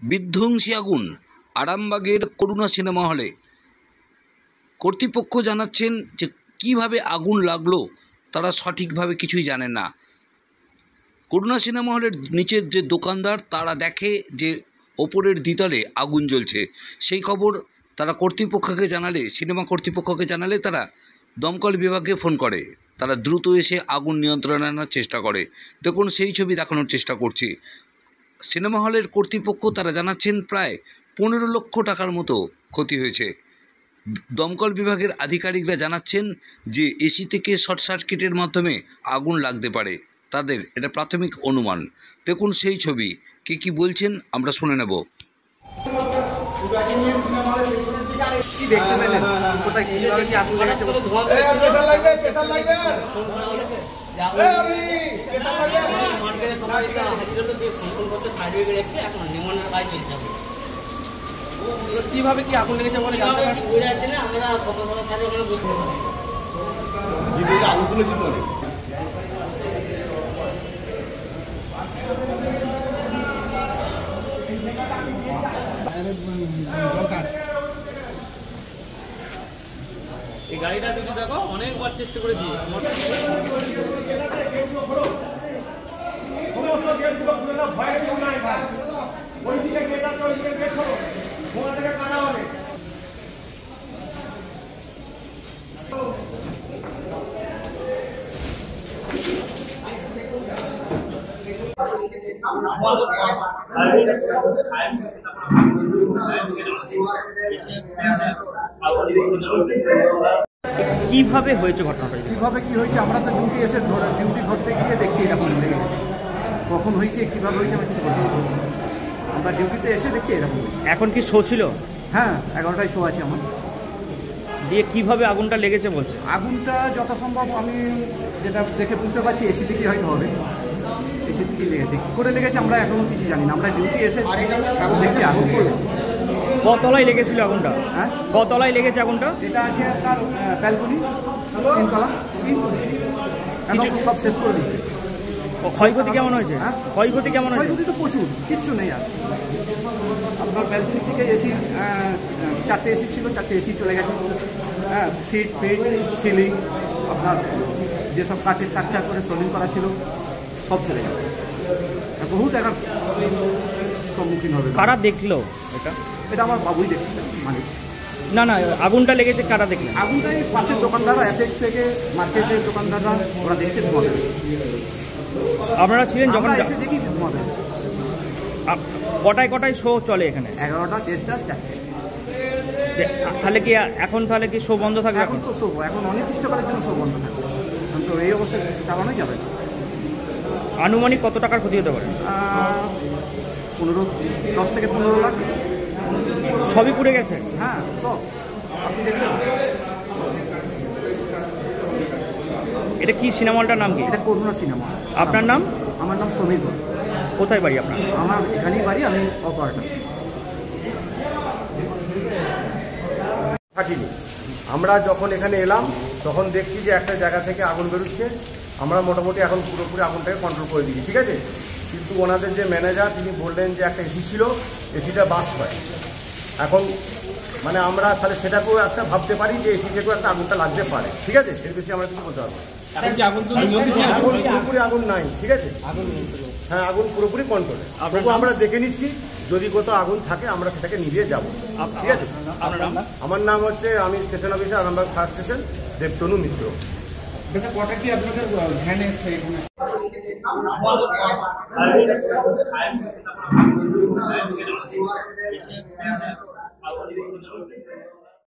বিধ্বংসী আগুন আরামবাগের করুণা সিনেমা হলে। কর্তৃপক্ষ জানাচ্ছেন যে কিভাবে আগুন লাগলো তারা সঠিকভাবে কিছুই জানেন না। করুণা সিনেমা হলের নিচের যে দোকানদার তারা দেখে যে ওপরের দ্বিতলে আগুন জ্বলছে, সেই খবর তারা কর্তৃপক্ষকে জানালে, সিনেমা কর্তৃপক্ষকে জানালে তারা দমকল বিভাগে ফোন করে। তারা দ্রুত এসে আগুন নিয়ন্ত্রণে আনার চেষ্টা করে। দেখুন সেই ছবি দেখানোর চেষ্টা করছি। সিনেমা হলের কর্তৃপক্ষ তারা জানাচ্ছেন প্রায় 15 লক্ষ টাকার মতো ক্ষতি হয়েছে। দমকল বিভাগের আধিকারিকরা জানাচ্ছেন যে এসি থেকে শর্ট সার্কিটের মাধ্যমে আগুন লাগতে পারে, তাদের এটা প্রাথমিক অনুমান। দেখুন সেই ছবি, কে কী বলছেন আমরা শুনে নেব। কিভাবে কি আগুন লেগেছে বলে জানতে পারছি না। আমরা আগুন তুলে দিতে হবে। এই গাড়িটা কিছু দেখো, অনেকবার চেষ্টা করেছি। কিভাবে হয়েছে ঘটনাটা? কিভাবে কি হয়েছে আমরা তো ডিউটি এসে ডিউটি ধরতে গিয়ে দেখছি এরকম লেগে গেছে। কখন হয়েছে কীভাবে হয়েছে আমি কিছু বলতে পারবো না। আমরা ডিউটিতে এসে দেখছি এরকম। এখন কি শো ছিল? হ্যাঁ, 11টায় শো আছে আমার। দিয়ে কিভাবে আগুনটা লেগেছে বলছে? আগুনটা যথাসম্ভব আমি যেটা দেখে বুঝতে পারছি এসি থেকেই হয়তো হবে। এসি থেকেই লেগেছে। কী করে লেগেছে আমরা এখনও কিছু জানি না। আমরা ডিউটি এসে দেখছি আগুন করবো। কতলায় লেগেছিল আগুনটা? হ্যাঁ, কতলায় লেগেছে আগুনটা? এটা আছে আপনার ব্যালকনি, 3 তলা। এখন সব শেষ করে দিচ্ছে। ক্ষয়ক্ষতি কেমন হয়েছে? হ্যাঁ, ক্ষয়ক্ষতি কেমন হয়েছে? ক্ষয়ক্ষতি তো প্রচুর, কিচ্ছু নেই আর। আপনার ব্যালকনি থেকে এসি 4টে এসি ছিল, 4টে এসি চলে গেছে। হ্যাঁ, সিট ফিট সিলিং আপনার যেসব কাঠের স্ট্রাকচার করে সোলিং করা ছিল সব চলে গেছে। বহু টাকার সম্মুখীন হবে। কারা দেখলো এটা? এটা আমার বাবুই দেখছিলেন, মানে না না, আগুনটা লেগেছে কারা দেখলেন? আগুনটা এই পাশের দোকানদাররা, অ্যাপেক্স থেকে মার্কেটের দোকানদাররা ওরা দেখছে তোমাদের। আপনারা ছিলেন যখন? এসে দেখি তোমাদের। কটায় শো চলে এখানে? 11টা, 1টা, 4টে। তাহলে কি এখন শো বন্ধ থাকবে? এখন তো শো, এখন অনির্দিষ্টকালের জন্য শো বন্ধ থাকবে। এখন তো এই অবস্থায় চালানোই যাবে। আনুমানিক কত টাকার ক্ষতি হতে পারে? 10 থেকে 15 লাখ। সবই পুড়ে গেছে? হ্যাঁ, সব আপনি দেখবেন। এটা কি সিনেমা হলটার নাম কি? এটা করুণা সিনেমা। আপনার নাম? আমার নাম সমীর ঘোষ। কোথায় বাড়ি আপনার? আমার এখানেই বাড়ি, আমি অপারেটর। থাকিনি। আমরা যখন এখানে এলাম তখন দেখছি যে একটা জায়গা থেকে আগুন বেরোচ্ছে। আমরা মোটামুটি এখন পুরোপুরি আগুনটাকে কন্ট্রোল করে দিচ্ছি, ঠিক আছে। কিন্তু ওনাদের যে ম্যানেজার তিনি বললেন যে একটা এসি ছিল, এসিটা বাস্ট হয়। এখন মানে আমরা তাহলে সেটাকেও একটা ভাবতে পারি যে এসি থেকেও একটা আগুনটা লাগতে পারে, ঠিক আছে। এর বেশি আমরা কিছু বলতে পারবো। আগুন পুরোপুরি আগুন নাই, ঠিক আছে। হ্যাঁ, আগুন পুরোপুরি কন্ট্রোলে। তবু আমরা দেখে নিচ্ছি, যদি কোথাও আগুন থাকে আমরা সেটাকে নিভিয়ে যাবো, ঠিক আছে। আমার নাম হচ্ছে, আমি station officer, Arambagh fire station, Debtanu Mitra. কটা কি আপনাদের ভ্যানে